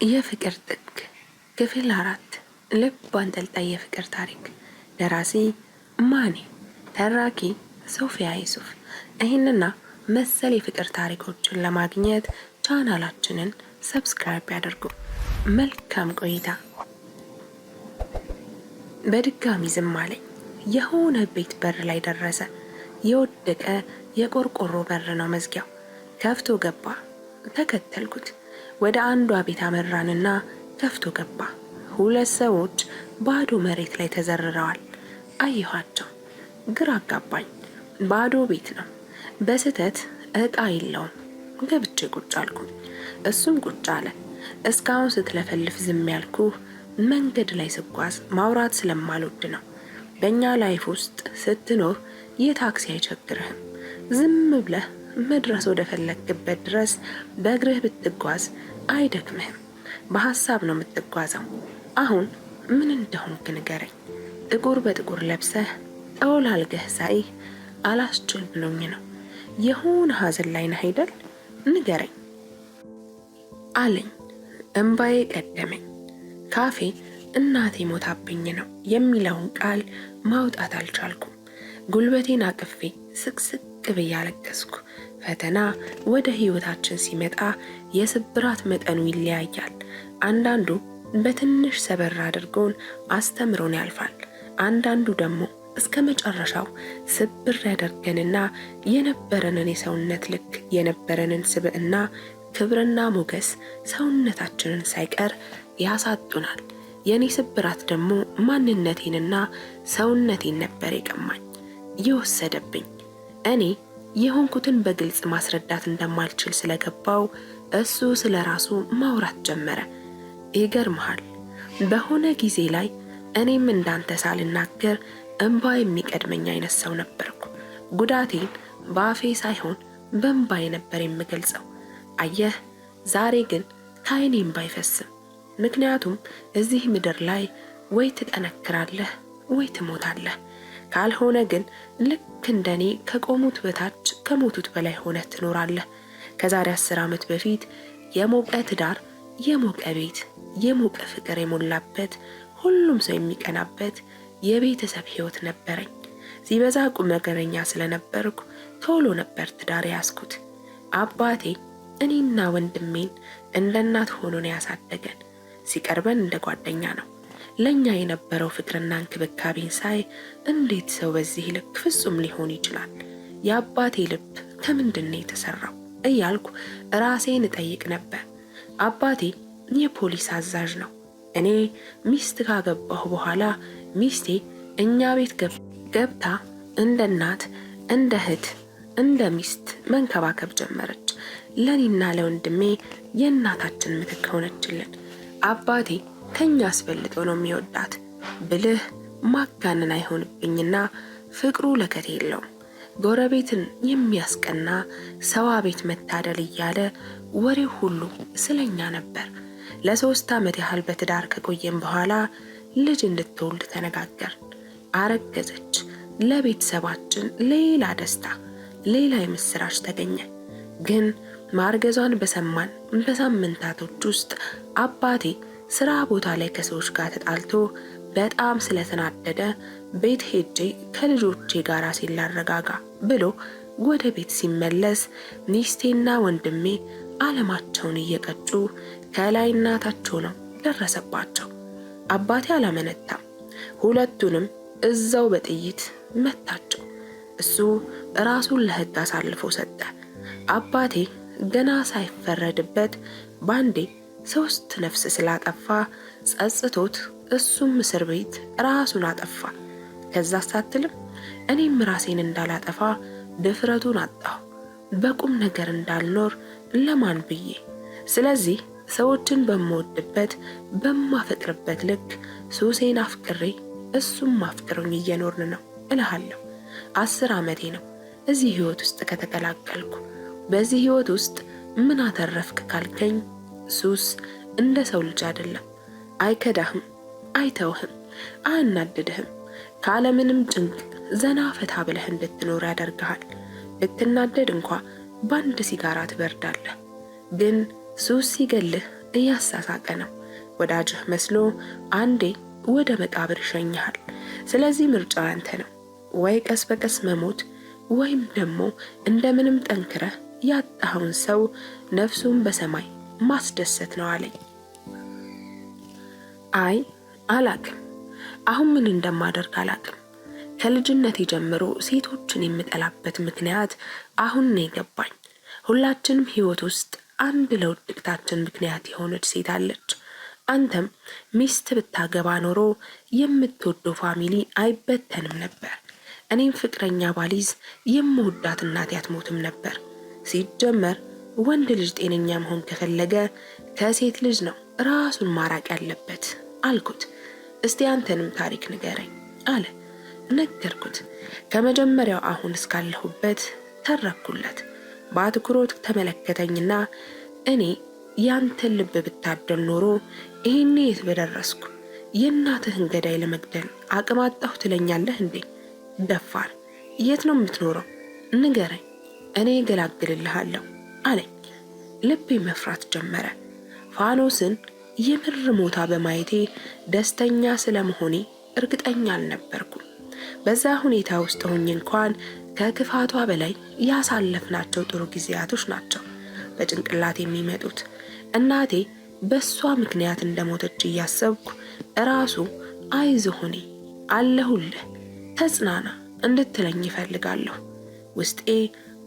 የፍቅር ጥግ ክፍል 4 ልብ አንጠልጣይ የፍቅር ታሪክ። ደራሲ ማኔ፣ ተራኪ ሶፊያ ዩሱፍ። ይህንና መሰል የፍቅር ታሪኮችን ለማግኘት ቻናላችንን ሰብስክራይብ ያድርጉ። መልካም ቆይታ። በድጋሚ ዝም አለኝ። የሆነ ቤት በር ላይ ደረሰ። የወደቀ የቆርቆሮ በር ነው መዝጊያው። ከፍቶ ገባ። ተከተልኩት። ወደ አንዷ ቤት አመራንና ከፍቶ ገባ። ሁለት ሰዎች ባዶ መሬት ላይ ተዘርረዋል። አየኋቸው። ግራ አጋባኝ። ባዶ ቤት ነው። በስተት ዕቃ የለውም። ገብቼ ቁጭ አልኩኝ። እሱም ቁጭ አለ። እስካሁን ስትለፈልፍ ዝም ያልኩህ መንገድ ላይ ስጓዝ ማውራት ስለማልወድ ነው። በእኛ ላይፍ ውስጥ ስትኖር የታክሲ አይቸግርህም። ዝም ብለህ መድረስ ወደ ፈለግበት ድረስ በእግርህ ብትጓዝ አይደክምህም። በሐሳብ ነው የምትጓዘው። አሁን ምን እንደሆንክ ንገረኝ። ጥቁር በጥቁር ለብሰህ ጠውላልገህ ሳይህ አላስችል ብሎኝ ነው። የሆነ ሐዘን ላይ ነህ አይደል? ንገረኝ አለኝ። እንባዬ ቀደመኝ። ካፌ እናቴ ሞታብኝ ነው የሚለውን ቃል ማውጣት አልቻልኩም። ጉልበቴን አቅፌ ስቅስቅ ብዬ አለቀስኩ። ፈተና ወደ ህይወታችን ሲመጣ የስብራት መጠኑ ይለያያል። አንዳንዱ በትንሽ ሰበር አድርጎን አስተምሮን ያልፋል። አንዳንዱ ደግሞ እስከ መጨረሻው ስብር ያደርገንና የነበረንን የሰውነት ልክ የነበረንን ስብዕና፣ ክብርና ሞገስ ሰውነታችንን ሳይቀር ያሳጡናል። የኔ ስብራት ደግሞ ማንነቴንና ሰውነቴን ነበር የቀማኝ፣ የወሰደብኝ። እኔ የሆንኩትን በግልጽ ማስረዳት እንደማልችል ስለገባው እሱ ስለራሱ ማውራት ጀመረ። ይገርምሃል፣ በሆነ ጊዜ ላይ እኔም እንዳንተ ሳልናገር እንባ የሚቀድመኝ አይነት ሰው ነበርኩ። ጉዳቴን በአፌ ሳይሆን በእንባዬ ነበር የምገልጸው። አየህ፣ ዛሬ ግን ከዓይኔ እንባ አይፈስም። ምክንያቱም እዚህ ምድር ላይ ወይ ትጠነክራለህ ወይ ትሞታለህ። ካልሆነ ግን ልክ እንደኔ ከቆሙት በታች ከሞቱት በላይ ሆነህ ትኖራለህ። ከዛሬ 10 ዓመት በፊት የሞቀ ትዳር፣ የሞቀ ቤት፣ የሞቀ ፍቅር የሞላበት ሁሉም ሰው የሚቀናበት የቤተሰብ ህይወት ነበረኝ። ሲበዛ ቁም ነገረኛ ስለነበርኩ ቶሎ ነበር ትዳር ያስኩት። አባቴ እኔና ወንድሜን እንደ እናት ሆኖ ነው ያሳደገን። ሲቀርበን እንደ ጓደኛ ነው። ለኛ የነበረው ፍቅርና እንክብካቤን ሳይ እንዴት ሰው በዚህ ልክ ፍጹም ሊሆን ይችላል? የአባቴ ልብ ከምንድን ነው የተሰራው እያልኩ ራሴን እጠይቅ ነበር። አባቴ የፖሊስ አዛዥ ነው። እኔ ሚስት ካገባሁ በኋላ ሚስቴ እኛ ቤት ገብታ እንደ እናት፣ እንደ እህት፣ እንደ ሚስት መንከባከብ ጀመረች። ለኔና ለወንድሜ የእናታችን ምትክ ሆነችልን። አባቴ ከኛ አስበልጦ ነው የሚወዳት። ብልህ ማጋነን አይሆንብኝና ፍቅሩ ለከት የለውም። ጎረቤትን የሚያስቀና ሰዋ ቤት መታደል እያለ ወሬው ሁሉ ስለኛ ነበር። ለ3 ዓመት ያህል በትዳር ከቆየን በኋላ ልጅ እንድትወልድ ተነጋገርን። አረገዘች። ለቤተሰባችን ሌላ ደስታ፣ ሌላ የምስራች ተገኘ። ግን ማርገዟን በሰማን በሳምንታቶች ውስጥ አባቴ ስራ ቦታ ላይ ከሰዎች ጋር ተጣልቶ በጣም ስለተናደደ ቤት ሄጄ ከልጆቼ ጋር ሲላረጋጋ ብሎ ወደ ቤት ሲመለስ ሚስቴና ወንድሜ ዓለማቸውን እየቀጩ ከላይ እናታቸው ነው ደረሰባቸው። አባቴ አላመነታም። ሁለቱንም እዛው በጥይት መታቸው። እሱ ራሱን ለሕግ አሳልፎ ሰጠ። አባቴ ገና ሳይፈረድበት ባንዴ 3 ነፍስ ስላጠፋ ጸጽቶት እሱም እስር ቤት ራሱን አጠፋ። ከዛ ሳትልም እኔም ራሴን እንዳላጠፋ ድፍረቱን አጣሁ። በቁም ነገር እንዳልኖር ለማን ብዬ? ስለዚህ ሰዎችን በመወድበት በማፈቅርበት ልክ ሱሴን አፍቅሬ እሱም አፍቅሮኝ እየኖርን ነው እልሃለሁ። 10 ዓመቴ ነው እዚህ ህይወት ውስጥ ከተቀላቀልኩ። በዚህ ህይወት ውስጥ ምን አተረፍክ ካልከኝ፣ ሱስ እንደ ሰው ልጅ አይደለም። አይከዳህም፣ አይተውህም፣ አያናድድህም። ካለምንም ጭንቅ ዘና ፈታ ብለህ እንድትኖር ያደርግሃል። ብትናደድ እንኳ በአንድ ሲጋራ ትበርዳለህ። ግን ሱስ ሲገልህ እያሳሳቀ ነው። ወዳጅህ መስሎ አንዴ ወደ መቃብር ይሸኝሃል። ስለዚህ ምርጫ ያንተ ነው። ወይ ቀስ በቀስ መሞት ወይም ደግሞ እንደምንም ጠንክረህ ያጣኸውን ሰው ነፍሱን በሰማይ ማስደሰት ነው አለኝ። አይ አላቅም። አሁን ምን እንደማደርግ አላቅም። ከልጅነቴ ጀምሮ ሴቶችን የምጠላበት ምክንያት አሁን ነው የገባኝ። ሁላችንም ህይወት ውስጥ አንድ ለውድቅታችን ምክንያት የሆነች ሴት አለች። አንተም ሚስት ብታገባ ኖሮ የምትወደው ፋሚሊ አይበተንም ነበር። እኔም ፍቅረኛ ባሊዝ የምወዳት እናቴ አትሞትም ነበር። ሲጀመር ወንድ ልጅ ጤነኛ መሆን ከፈለገ ከሴት ልጅ ነው ራሱን ማራቅ ያለበት አልኩት። እስቲ አንተንም ታሪክ ንገረኝ አለ። ነገርኩት። ከመጀመሪያው አሁን እስካለሁበት ተረኩለት። በአትኩሮት ተመለከተኝና እኔ ያንተን ልብ ብታደል ኖሮ ይሄኔ የት በደረስኩ። የእናትህን ገዳይ ለመግደል አቅም አጣሁ ትለኛለህ እንዴ? ደፋር! የት ነው የምትኖረው? ንገረኝ፣ እኔ ገላግልልሃለሁ አለኝ። ልቤ መፍራት ጀመረ። ፋኖስን የምር ሞታ በማየቴ ደስተኛ ስለመሆኔ እርግጠኛ አልነበርኩም። በዛ ሁኔታ ውስጥ ሆኜ እንኳን ከክፋቷ በላይ ያሳለፍናቸው ጥሩ ጊዜያቶች ናቸው በጭንቅላት የሚመጡት። እናቴ በሷ ምክንያት እንደሞተች እያሰብኩ ራሱ አይዞህ አለሁልህ ተጽናና እንድትለኝ ይፈልጋለሁ። ውስጤ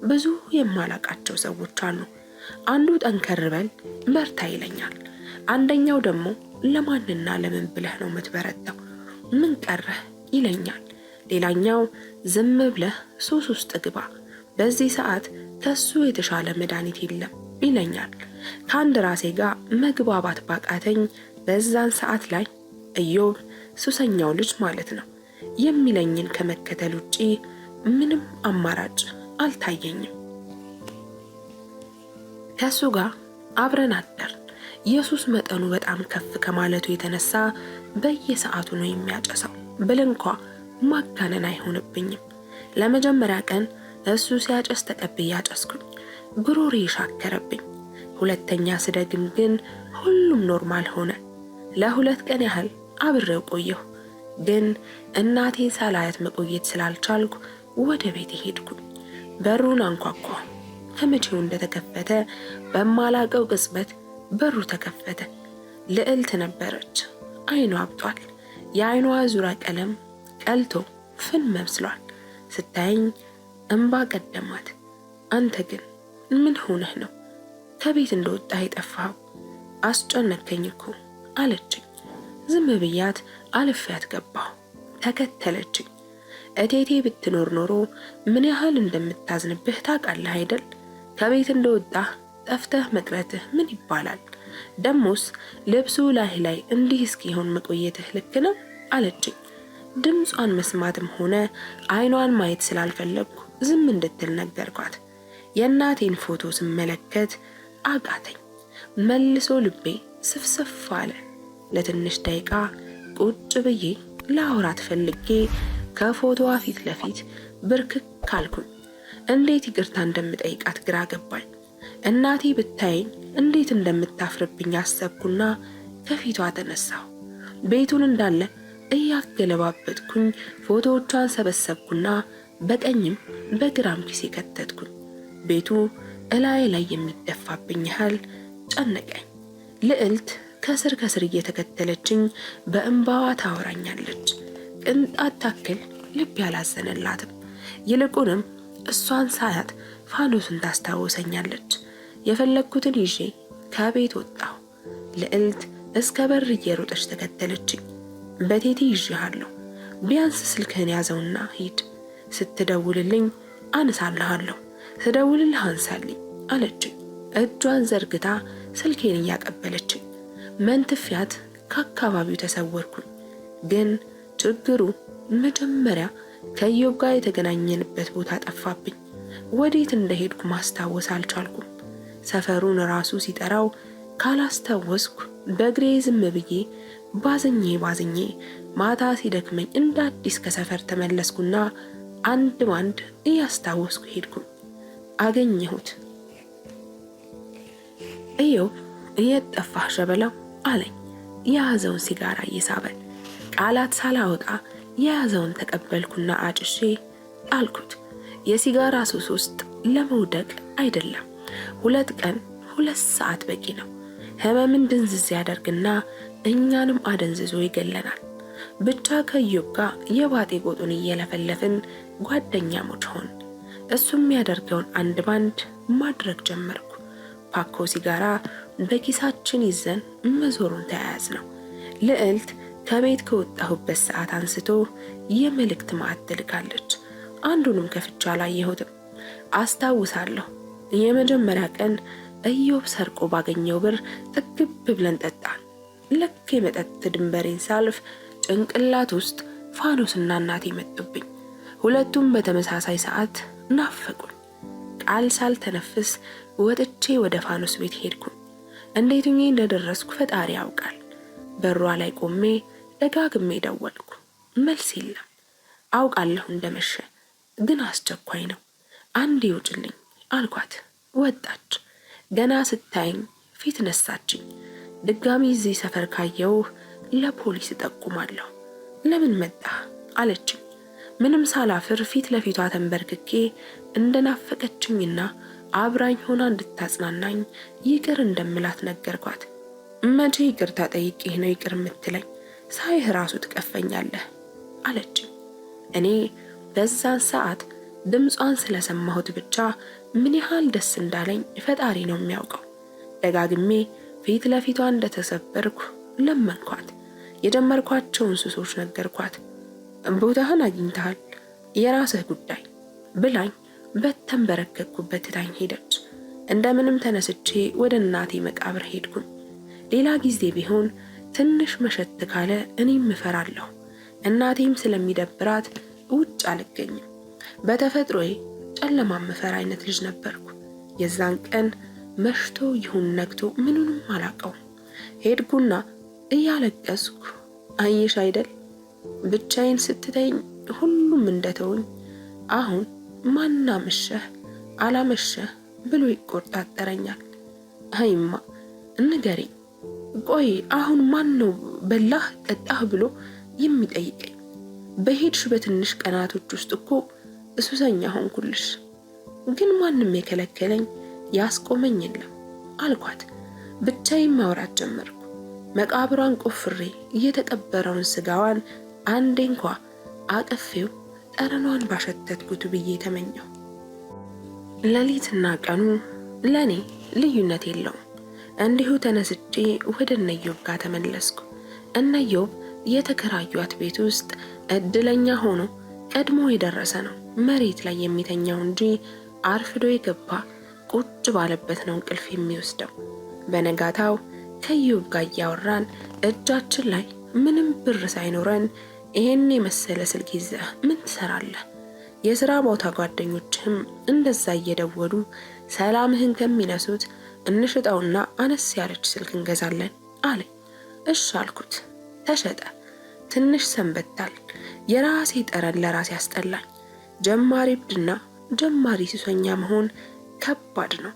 ብዙ የማላቃቸው ሰዎች አሉ። አንዱ ጠንከር በል በርታ ይለኛል። አንደኛው ደግሞ ለማንና ለምን ብለህ ነው የምትበረታው? ምን ቀረህ ይለኛል። ሌላኛው ዝም ብለህ ሱስ ውስጥ ግባ፣ በዚህ ሰዓት ከሱ የተሻለ መድኃኒት የለም ይለኛል። ከአንድ ራሴ ጋር መግባባት ባቃተኝ በዛን ሰዓት ላይ ኢዮብ ሱሰኛው ልጅ ማለት ነው የሚለኝን ከመከተል ውጪ ምንም አማራጭ አልታየኝም። ከሱ ጋር አብረን አደርን። ኢየሱስ መጠኑ በጣም ከፍ ከማለቱ የተነሳ በየሰዓቱ ነው የሚያጨሰው ብል እንኳ ማጋነን አይሆንብኝም። ለመጀመሪያ ቀን እሱ ሲያጨስ ተቀብዬ አጨስኩኝ። ጉሮሬ ሻከረብኝ። ሁለተኛ ስደግም ግን ሁሉም ኖርማል ሆነ። ለሁለት ቀን ያህል አብሬው ቆየሁ። ግን እናቴን ሳላያት መቆየት ስላልቻልኩ ወደ ቤት ሄድኩኝ። በሩን አንኳኳሁ። ከመቼው እንደተከፈተ በማላቀው ቅጽበት በሩ ተከፈተ። ልዕልት ነበረች። አይኗ አብጧል። የአይኗ ዙራ ቀለም ቀልቶ ፍን መስሏል። ስታየኝ እንባ ቀደማት። አንተ ግን ምን ሆነህ ነው ከቤት እንደወጣህ የጠፋኸው? አስጨነቀኝ እኮ አለችኝ። ዝም ብያት አልፌያት ገባሁ። ተከተለችኝ። እቴቴ ብትኖር ኖሮ ምን ያህል እንደምታዝንብህ ታውቃለህ አይደል? ከቤት እንደወጣህ ጠፍተህ መቅረትህ ምን ይባላል? ደሞስ ልብሱ ላይ እንዲህ እስኪሆን መቆየትህ ልክ ነው አለችኝ። ድምጿን መስማትም ሆነ አይኗን ማየት ስላልፈለግኩ ዝም እንድትል ነገርኳት። የእናቴን ፎቶ ስመለከት አቃተኝ። መልሶ ልቤ ስፍስፍ አለ። ለትንሽ ደቂቃ ቁጭ ብዬ ላውራት ፈልጌ ከፎቶዋ ፊት ለፊት ብርክክ ካልኩኝ። እንዴት ይቅርታ እንደምጠይቃት ግራ ገባኝ። እናቴ ብታየኝ እንዴት እንደምታፍርብኝ አሰብኩና ከፊቷ ተነሳሁ። ቤቱን እንዳለ እያገለባበጥኩኝ ፎቶዎቿን ሰበሰብኩና በቀኝም በግራም ኪሴ ከተትኩኝ። ቤቱ እላይ ላይ የሚደፋብኝ ያህል ጨነቀኝ። ልዕልት ከስር ከስር እየተከተለችኝ በእንባዋ ታወራኛለች። ቅንጣት ታክል ልብ ያላዘነላትም። ይልቁንም እሷን ሳያት ፋኖስን ታስታውሰኛለች። የፈለግኩትን ይዤ ከቤት ወጣሁ። ልዕልት እስከ በር እየሮጠች ተከተለችኝ። በቴቴ ይዤሃለሁ፣ ቢያንስ ስልክህን ያዘውና ሂድ፣ ስትደውልልኝ አነሳልሃለሁ፣ ስደውልልህ አንሳልኝ አለችኝ። እጇን ዘርግታ ስልኬን እያቀበለችኝ መንትፊያት ከአካባቢው ተሰወርኩኝ። ግን ችግሩ መጀመሪያ ከኢዮብ ጋር የተገናኘንበት ቦታ ጠፋብኝ። ወዴት እንደሄድኩ ማስታወስ አልቻልኩም። ሰፈሩን ራሱ ሲጠራው ካላስታወስኩ በእግሬ ዝም ብዬ ባዝኜ ማታ ሲደክመኝ እንደ አዲስ ከሰፈር ተመለስኩና አንድ ባንድ እያስታወስኩ ሄድኩ። አገኘሁት። ኢዮብ የት ጠፋህ ሸበላው አለኝ የያዘውን ሲጋራ እየሳበ። ቃላት ሳላወጣ የያዘውን ተቀበልኩና አጭሼ ጣልኩት። የሲጋራ ሱስ ውስጥ ለመውደቅ አይደለም 2 ቀን 2 ሰዓት በቂ ነው። ህመምን ድንዝዝ ያደርግና እኛንም አደንዝዞ ይገለናል። ብቻ ከኢዮብ ጋር የባጤ ቆጡን እየለፈለፍን ጓደኛሞች ሆን። እሱም ያደርገውን አንድ ባንድ ማድረግ ጀመርኩ። ፓኮ ሲጋራ በኪሳችን ይዘን መዞሩን ተያያዝ ነው። ልዕልት ከቤት ከወጣሁበት ሰዓት አንስቶ የመልእክት ማዕት ትልካለች። አንዱንም ከፍቻ አላየሁትም። አስታውሳለሁ የመጀመሪያ ቀን ኢዮብ ሰርቆ ባገኘው ብር ጥግብ ብለን ጠጣን። ልክ የመጠጥ ድንበሬን ሳልፍ ጭንቅላት ውስጥ ፋኖስና እናቴ መጡብኝ። ሁለቱም በተመሳሳይ ሰዓት ናፈቁኝ። ቃል ሳልተነፍስ ወጥቼ ወደ ፋኖስ ቤት ሄድኩኝ። እንዴት ሆኜ እንደደረስኩ ፈጣሪ ያውቃል። በሯ ላይ ቆሜ ደጋግሜ ደወልኩ። መልስ የለም። አውቃለሁ እንደመሸ፣ ግን አስቸኳይ ነው። አንዴ ውጭልኝ አልኳት። ወጣች። ገና ስታይኝ ፊት ነሳችኝ። ድጋሚ እዚህ ሰፈር ካየው ለፖሊስ እጠቁማለሁ። ለምን መጣህ አለችኝ። ምንም ሳላፍር ፊት ለፊቷ ተንበርክኬ እንደናፈቀችኝና አብራኝ ሆና እንድታጽናናኝ ይቅር እንደምላት ነገርኳት። መቼ ይቅርታ ጠይቄህ ነው ይቅር የምትለኝ? ሳይህ ራሱ ትቀፈኛለህ አለችኝ። እኔ በዛን ሰዓት ድምጿን ስለሰማሁት ብቻ ምን ያህል ደስ እንዳለኝ ፈጣሪ ነው የሚያውቀው። ደጋግሜ ፊት ለፊቷ እንደተሰበርኩ ለመንኳት። የጀመርኳቸውን ሱሶች ነገርኳት። ቦታህን አግኝተሃል፣ የራስህ ጉዳይ ብላኝ በተንበረከኩበት ትታኝ ሄደች። እንደምንም ተነስቼ ወደ እናቴ መቃብር ሄድኩኝ። ሌላ ጊዜ ቢሆን ትንሽ መሸት ካለ እኔም እፈራለሁ። እናቴም ስለሚደብራት ውጭ አልገኝም። በተፈጥሮዬ ጨለማ መፈራ አይነት ልጅ ነበርኩ። የዛን ቀን መሽቶ ይሁን ነግቶ ምንንም አላውቀውም። ሄድኩና እያለቀስኩ አየሽ አይደል ብቻዬን ስትተኝ ሁሉም እንደተውኝ፣ አሁን ማና መሸህ አላመሸህ ብሎ ይቆጣጠረኛል። አይማ ንገሪኝ፣ ቆይ አሁን ማን ነው በላህ ጠጣህ ብሎ የሚጠይቀኝ? በሄድሽ በትንሽ ቀናቶች ውስጥ እኮ ሱሰኛ ሆንኩልሽ። ግን ማንም የከለከለኝ ያስቆመኝ የለም አልኳት። ብቻዬን ማውራት ጀመርኩ። መቃብሯን ቆፍሬ የተቀበረውን ስጋዋን አንዴ እንኳ አቅፌው ጠረኗን ባሸተትኩት ብዬ ተመኘው። ሌሊትና ቀኑ ለኔ ልዩነት የለውም። እንዲሁ ተነስቼ ወደ ኢዮብ ጋር ተመለስኩ። ኢዮብ የተከራዩት ቤት ውስጥ እድለኛ ሆኖ ቀድሞ የደረሰ ነው። መሬት ላይ የሚተኛው እንጂ አርፍዶ የገባ ቁጭ ባለበት ነው እንቅልፍ የሚወስደው። በነጋታው ከኢዮብ ጋር እያወራን እጃችን ላይ ምንም ብር ሳይኖረን ይሄን የመሰለ ስልክ ይዘህ ምን ትሰራለህ? የሥራ ቦታ ጓደኞችህም እንደዛ እየደወሉ ሰላምህን ከሚነሱት እንሽጠውና አነስ ያለች ስልክ እንገዛለን አለኝ። እሺ አልኩት። ተሸጠ። ትንሽ ሰንበታል። የራሴ ጠረን ለራሴ ያስጠላኝ። ጀማሪ ብድና ጀማሪ ሱሰኛ መሆን ከባድ ነው።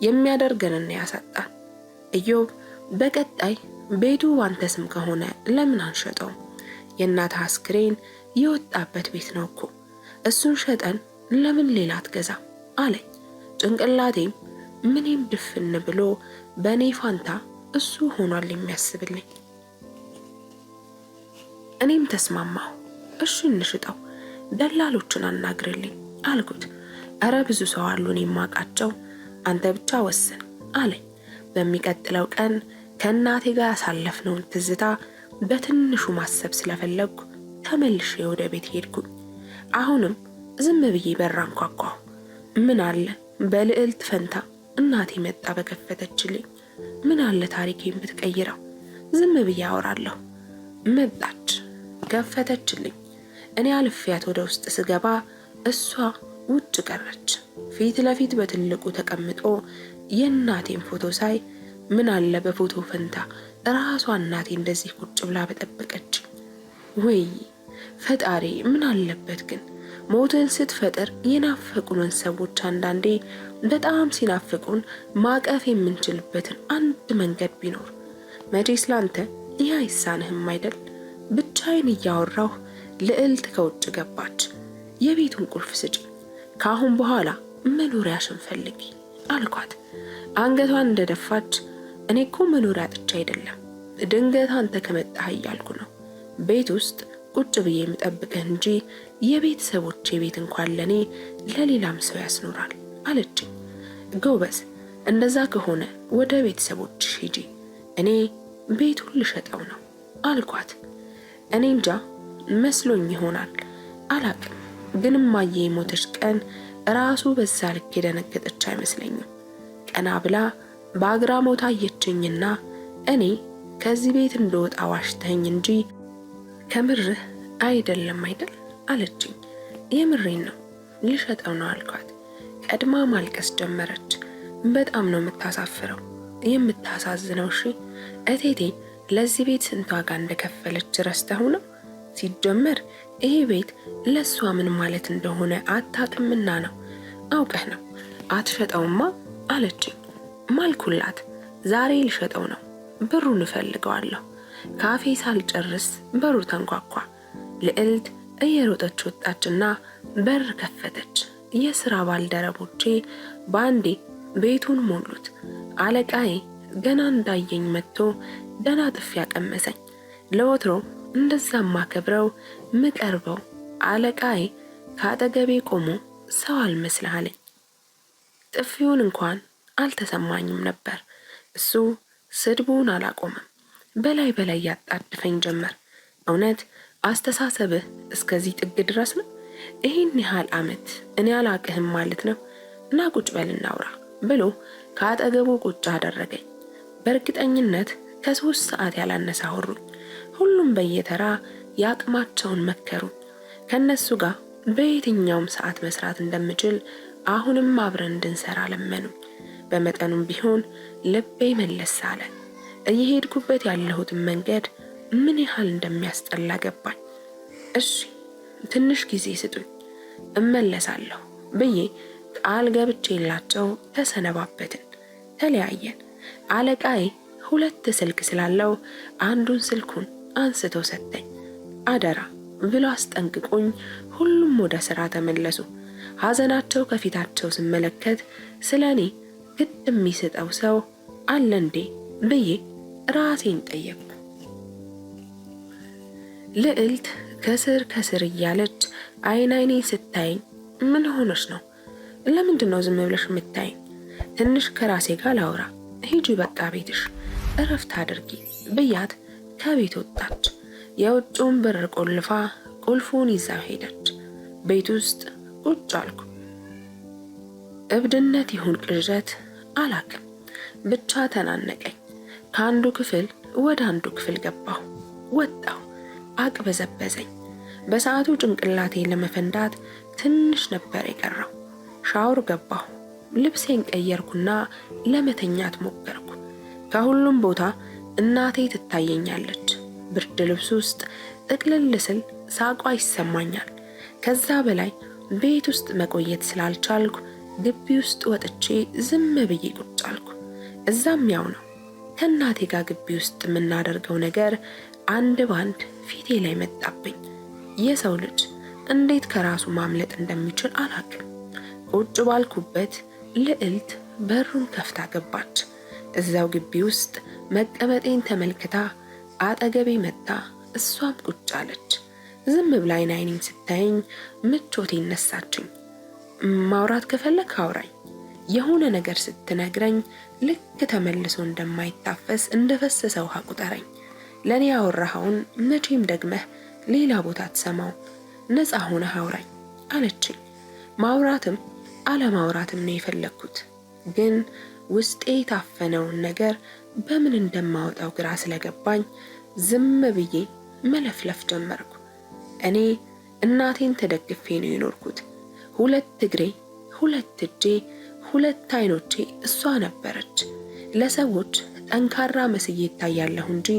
የሚያደርገንና ያሳጣን። ኢዮብ በቀጣይ ቤቱ ዋንተ ስም ከሆነ ለምን አንሸጠው? የእናትህ አስክሬን የወጣበት ቤት ነው እኮ። እሱን ሸጠን ለምን ሌላ አትገዛ አለኝ። ጭንቅላቴም ምንም ድፍን ብሎ በኔ ፋንታ እሱ ሆኗል የሚያስብልኝ። እኔም ተስማማሁ። እሺ እንሽጠው፣ ደላሎችን አናግርልኝ አልኩት። አረ ብዙ ሰው አሉን የማውቃቸው፣ አንተ ብቻ ወስን አለኝ። በሚቀጥለው ቀን ከእናቴ ጋር ያሳለፍነውን ትዝታ በትንሹ ማሰብ ስለፈለግኩ ተመልሼ ወደ ቤት ሄድኩኝ። አሁንም ዝም ብዬ በር አንኳኳሁ። ምን አለ በልዕልት ፈንታ እናቴ መጣ በከፈተችልኝ። ምን አለ ታሪኬን ብትቀይረው? ዝም ብዬ አወራለሁ። መጣች፣ ከፈተችልኝ። እኔ አልፌያት ወደ ውስጥ ስገባ እሷ ውጭ ቀረች። ፊት ለፊት በትልቁ ተቀምጦ የእናቴን ፎቶ ሳይ ምን አለ በፎቶ ፈንታ ራሷ እናቴ እንደዚህ ቁጭ ብላ በጠበቀች። ወይ ፈጣሪ ምን አለበት ግን ሞትን ስትፈጥር የናፈቁንን ሰዎች አንዳንዴ በጣም ሲናፍቁን ማቀፍ የምንችልበትን አንድ መንገድ ቢኖር መቼስ ላንተ ይህ አይሳንህም አይደል? ብቻዬን እያወራሁ ልዕልት ከውጭ ገባች። የቤቱን ቁልፍ ስጪ፣ ከአሁን በኋላ መኖሪያሽን ፈልጊ አልኳት። አንገቷን እንደደፋች እኔ እኮ መኖሪያ አጥቼ አይደለም፣ ድንገት አንተ ከመጣህ እያልኩ ነው ቤት ውስጥ ቁጭ ብዬ የምጠብቅህ እንጂ የቤተሰቦቼ ቤት እንኳን ለኔ ለሌላም ሰው ያስኖራል አለችኝ። ጎበዝ፣ እንደዛ ከሆነ ወደ ቤተሰቦችሽ ሂጂ፣ እኔ ቤቱን ልሸጠው ነው አልኳት። እኔ እንጃ መስሎኝ ይሆናል አላቅም፣ ግን እማዬ የሞተች ቀን ራሱ በዛ ልክ የደነገጠች አይመስለኝም። ቀና ብላ በአግራሞት አየችኝና እኔ ከዚህ ቤት እንደወጣ ዋሽተኝ እንጂ ከምርህ አይደለም አይደል አለችኝ። የምሬን ነው፣ ልሸጠው ነው አልኳት። ቀድማ ማልቀስ ጀመረች። በጣም ነው የምታሳፍረው፣ የምታሳዝነው። እሺ እቴቴ ለዚህ ቤት ስንት ዋጋ እንደከፈለች ረስተው ነው? ሲጀመር ይሄ ቤት ለሷ ምን ማለት እንደሆነ አታውቅምና ነው። አውቀህ ነው። አትሸጠውማ አለችኝ። ማልኩላት። ዛሬ ልሸጠው ነው፣ ብሩን እፈልገዋለሁ። ካፌ ሳልጨርስ በሩ ተንኳኳ። ልዕልት እየሮጠች ወጣችና በር ከፈተች። የሥራ ባልደረቦቼ ባንዴ ቤቱን ሞሉት። አለቃዬ ገና እንዳየኝ መጥቶ ደና ጥፊ ያቀመሰኝ። ለወትሮ እንደዛማ ከብረው ምቀርበው አለቃዬ ካጠገቤ ቆሞ ሰው አልመስልሃለኝ። ጥፊውን እንኳን አልተሰማኝም ነበር። እሱ ስድቡን አላቆመም። በላይ በላይ ያጣድፈኝ ጀመር። እውነት አስተሳሰብህ እስከዚህ ጥግ ድረስ ነው? ይህን ያህል ዓመት እኔ አላቅህም ማለት ነው? እና ቁጭ በል እናውራ ብሎ ከአጠገቡ ቁጭ አደረገኝ። በእርግጠኝነት ከ3 ሰዓት ያላነሳ አወሩኝ። ሁሉም በየተራ ያቅማቸውን መከሩኝ። ከነሱ ጋር በየትኛውም ሰዓት መስራት እንደምችል አሁንም አብረን እንድንሰራ ለመኑኝ። በመጠኑም ቢሆን ልቤ መለስ አለ። እየሄድኩበት ያለሁትን መንገድ ምን ያህል እንደሚያስጠላ ገባኝ። እሺ ትንሽ ጊዜ ስጡኝ እመለሳለሁ ብዬ ቃል ገብቼላቸው ተሰነባበትን፣ ተለያየን። አለቃዬ 2 ስልክ ስላለው አንዱን ስልኩን አንስቶ ሰጠኝ። አደራ ብሎ አስጠንቅቆኝ ሁሉም ወደ ስራ ተመለሱ። ሐዘናቸው ከፊታቸው ስመለከት ስለኔ ግድ የሚሰጠው ሰው አለ እንዴ ብዬ ራሴን ጠየቅኩ። ልዕልት ከስር እያለች አይኔ ስታየኝ ምን ሆነሽ ነው? ለምንድን ነው ዝም ብለሽ የምታየኝ? ትንሽ ከራሴ ጋር ላውራ፣ ሂጂ በቃ ቤትሽ እረፍት አድርጊ ብያት ከቤት ወጣች። የውጭውን በር ቆልፋ ቁልፉን ይዛ ሄደች። ቤት ውስጥ ቁጭ አልኩ። እብድነት ይሁን ቅዠት አላቅም፣ ብቻ ተናነቀኝ። ከአንዱ ክፍል ወደ አንዱ ክፍል ገባሁ፣ ወጣሁ። አቅበዘበዘኝ። በሰዓቱ ጭንቅላቴ ለመፈንዳት ትንሽ ነበር የቀረው። ሻወር ገባሁ። ልብሴን ቀየርኩና ለመተኛት ሞከርኩ። ከሁሉም ቦታ እናቴ ትታየኛለች። ብርድ ልብስ ውስጥ ጥቅልል ስል ሳቋ ይሰማኛል። ከዛ በላይ ቤት ውስጥ መቆየት ስላልቻልኩ ግቢ ውስጥ ወጥቼ ዝም ብዬ ቁጭ አልኩ። እዛም ያው ነው። ከእናቴ ጋር ግቢ ውስጥ የምናደርገው ነገር አንድ ባንድ ፊቴ ላይ መጣብኝ። የሰው ልጅ እንዴት ከራሱ ማምለጥ እንደሚችል አላውቅም። ቁጭ ባልኩበት ልዕልት በሩን ከፍታ ገባች። እዛው ግቢ ውስጥ መቀመጤን ተመልክታ አጠገቤ መጣ። እሷም ቁጭ አለች። ዝም ብላ አይኔን ስታየኝ ምቾቴ ነሳችኝ። ማውራት ከፈለክ አውራኝ፣ የሆነ ነገር ስትነግረኝ ልክ ተመልሶ እንደማይታፈስ እንደፈሰሰ ውሃ ቁጠረኝ። ለኔ ያወራኸውን መቼም ደግመህ ሌላ ቦታ ትሰማው፣ ነፃ ሆነህ አውራኝ አለችኝ። ማውራትም አለማውራትም ነው የፈለኩት፣ ግን ውስጤ የታፈነውን ነገር በምን እንደማወጣው ግራ ስለገባኝ ዝም ብዬ መለፍለፍ ጀመርኩ። እኔ እናቴን ተደግፌ ነው የኖርኩት። 2 እግሬ፣ 2 እጄ፣ 2 አይኖቼ እሷ ነበረች። ለሰዎች ጠንካራ መስዬ እታያለሁ እንጂ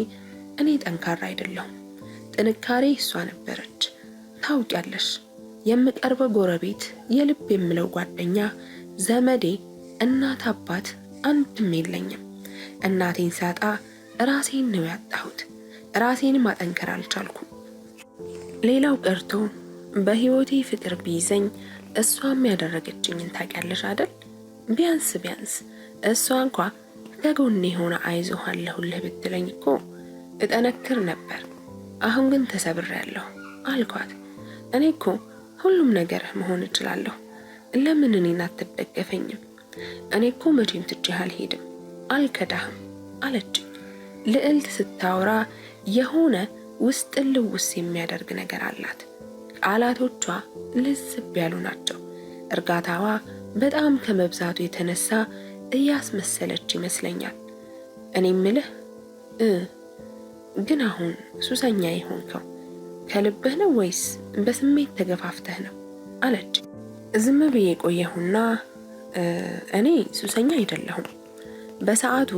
እኔ ጠንካራ አይደለሁም። ጥንካሬ እሷ ነበረች። ታውቂያለሽ፣ የምቀርበው ጎረቤት፣ የልብ የምለው ጓደኛ፣ ዘመዴ፣ እናት አባት አንድም የለኝም። እናቴን ሳጣ ራሴን ነው ያጣሁት። ራሴን ማጠንከር አልቻልኩም። ሌላው ቀርቶ በህይወቴ ፍቅር ቢይዘኝ እሷም ያደረገችኝን ታውቂያለሽ አይደል? ቢያንስ እሷ እንኳ ከጎኔ ሆነ አይዞህ አለሁልህ ብትለኝ እኮ እጠነክር ነበር። አሁን ግን ተሰብሬያለሁ አልኳት። እኔ እኮ ሁሉም ነገር መሆን እችላለሁ፣ ለምን እኔን አትደገፈኝም? እኔ እኮ መቼም ትቼህ አልሄድም፣ አልከዳህም አለችኝ። ልዕልት ስታወራ የሆነ ውስጥን ልውስ የሚያደርግ ነገር አላት። ቃላቶቿ ልዝብ ያሉ ናቸው። እርጋታዋ በጣም ከመብዛቱ የተነሳ እያስመሰለች ይመስለኛል። እኔ ምልህ ግን አሁን ሱሰኛ የሆንከው ከልብህ ነው ወይስ በስሜት ተገፋፍተህ ነው አለች። ዝም ብዬ ቆየሁና እኔ ሱሰኛ አይደለሁም፣ በሰዓቱ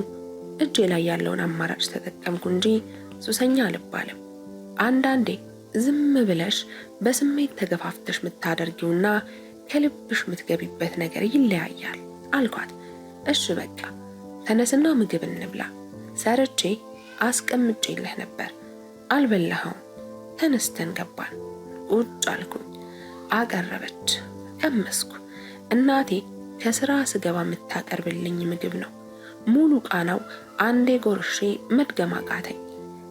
እጄ ላይ ያለውን አማራጭ ተጠቀምኩ እንጂ ሱሰኛ አልባልም። አንዳንዴ ዝም ብለሽ በስሜት ተገፋፍተሽ የምታደርጊውና ከልብሽ የምትገቢበት ነገር ይለያያል አልኳት። እሺ በቃ ተነስና ምግብ እንብላ፣ ሰርቼ አስቀምጬልህ ነበር፣ አልበላኸውም። ተነስተን ገባን። ቁጭ አልኩኝ። አቀረበች፣ ቀመስኩ። እናቴ ከስራ ስገባ የምታቀርብልኝ ምግብ ነው። ሙሉ ቃናው አንዴ ጎርሼ መድገም አቃተኝ።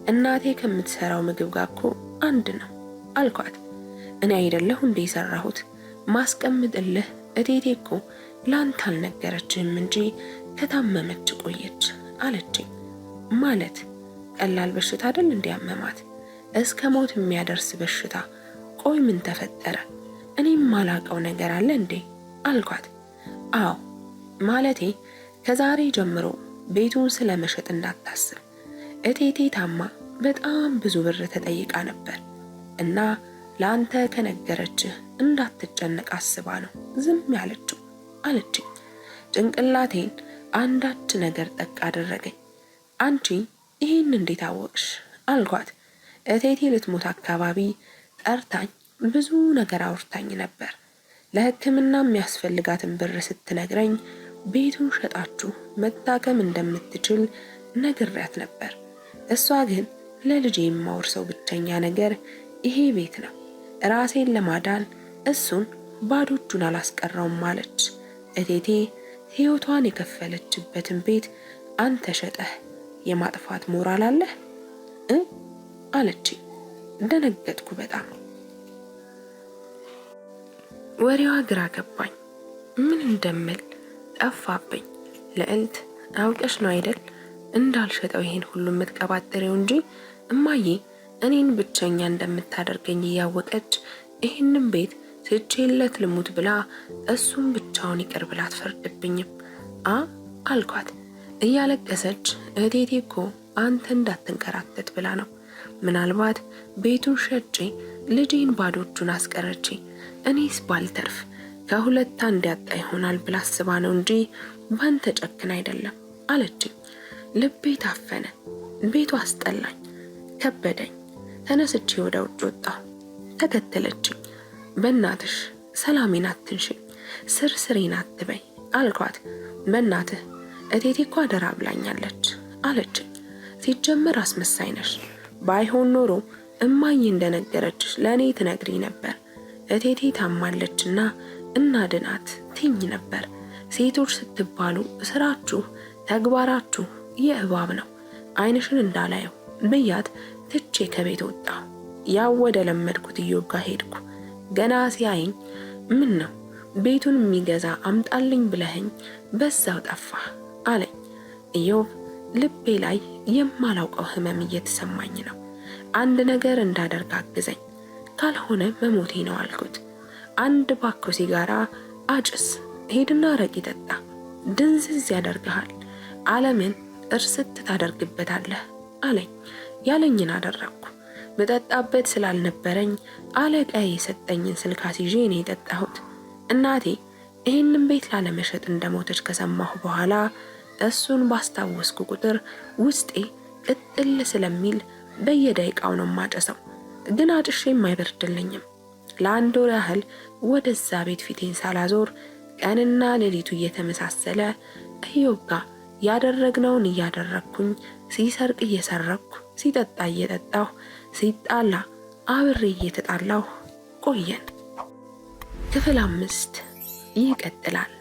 እናቴ ከምትሰራው ምግብ ጋር እኮ አንድ ነው አልኳት። እኔ አይደለሁ እንዴ የሰራሁት? ማስቀምጥልህ እቴቴ እኮ ላንተ አልነገረችህም እንጂ ከታመመች ቆየች አለችኝ። ማለት ቀላል በሽታ አይደል እንዲያመማት? እስከ ሞት የሚያደርስ በሽታ። ቆይ ምን ተፈጠረ? እኔም ማላቀው ነገር አለ እንዴ አልኳት። አዎ ማለቴ ከዛሬ ጀምሮ ቤቱን ስለመሸጥ እንዳታስብ። እቴቴ ታማ በጣም ብዙ ብር ተጠይቃ ነበር እና ለአንተ ከነገረችህ እንዳትጨነቅ አስባ ነው ዝም ያለችው አለችኝ። ጭንቅላቴን አንዳች ነገር ጠቅ አደረገኝ። አንቺ ይህን እንዴት አወቅሽ አልኳት። እቴቴ ልትሞት አካባቢ ጠርታኝ ብዙ ነገር አውርታኝ ነበር። ለሕክምና የሚያስፈልጋትን ብር ስትነግረኝ ቤቱን ሸጣችሁ መታከም እንደምትችል ነግሬያት ነበር። እሷ ግን ለልጄ የማወርሰው ብቸኛ ነገር ይሄ ቤት ነው፣ ራሴን ለማዳን እሱን ባዶ እጁን አላስቀረውም አለች። እቴቴ ሕይወቷን የከፈለችበትን ቤት አንተ ሸጠህ የማጥፋት ሞራል አለህ አለችኝ። ደነገጥኩ በጣም። ወሬዋ ግራ ገባኝ። ምን እንደምል ጠፋብኝ። ልዕልት አውቀሽ ነው አይደል እንዳልሸጠው ይሄን ሁሉ የምትቀባጥሬው እንጂ እማዬ እኔን ብቸኛ እንደምታደርገኝ እያወቀች ይሄንን ቤት ትቼለት ልሙት ብላ እሱም ብቻውን ይቅር ብላ አትፈርድብኝም አልኳት። እያለቀሰች እቴቴ እኮ አንተ እንዳትንከራተት ብላ ነው። ምናልባት ቤቱን ሸጬ ልጄን ባዶ እጁን አስቀረቼ እኔስ ባልተርፍ ከሁለት አንድ ያጣ ይሆናል ብላ አስባ ነው እንጂ ባንተ ጨክን አይደለም አለችኝ። ልቤ ታፈነ። ቤቱ አስጠላኝ፣ ከበደኝ። ተነስቼ ወደ ውጭ ወጣሁ። ተከተለችኝ። በእናትሽ ሰላሜን አትንሽኝ፣ ስርስሬን አትበይ አልኳት። በእናትህ እቴቴ እኮ አደራ ብላኛለች አለችኝ። ሲጀመር አስመሳይ ነሽ። ባይሆን ኖሮ እማዬ እንደነገረችሽ ለእኔ ትነግሪ ነበር። እቴቴ ታማለችና እናድናት ትኝ ነበር። ሴቶች ስትባሉ ስራችሁ ተግባራችሁ የእባብ ነው፣ ዓይንሽን እንዳላየው ብያት ትቼ ከቤት ወጣሁ። ያው ወደ ለመድኩት ኢዮብ ጋር ሄድኩ። ገና ሲያየኝ ምን ነው ቤቱን የሚገዛ አምጣልኝ ብለኸኝ በዛው ጠፋህ አለኝ። ኢዮብ ልቤ ላይ የማላውቀው ህመም እየተሰማኝ ነው። አንድ ነገር እንዳደርግ አግዘኝ፣ ካልሆነ መሞቴ ነው አልኩት። አንድ ባኮ ሲጋራ አጭስ፣ ሄድና አረቂ ጠጣ፣ ድንዝዝ ያደርግሃል፣ ዓለምን እርስት ታደርግበታለህ አለኝ። ያለኝን አደረግኩ። በጠጣበት ስላልነበረኝ አለቃዬ የሰጠኝን ስልክ ይዤ ነው የጠጣሁት። እናቴ ይህንን ቤት ላለመሸጥ እንደሞተች ከሰማሁ በኋላ እሱን ባስታወስኩ ቁጥር ውስጤ ቅጥል ስለሚል በየደቂቃው ነው ማጨሰው። ግን አጭሼም አይበርድልኝም። ለአንድ ወር ያህል ወደዛ ቤት ፊቴን ሳላዞር ቀንና ሌሊቱ እየተመሳሰለ ኢዮብ ጋር ያደረግነውን እያደረግኩኝ፣ ሲሰርቅ እየሰረቅኩ፣ ሲጠጣ እየጠጣሁ፣ ሲጣላ አብሬ እየተጣላሁ ቆየን። ክፍል 5 ይቀጥላል።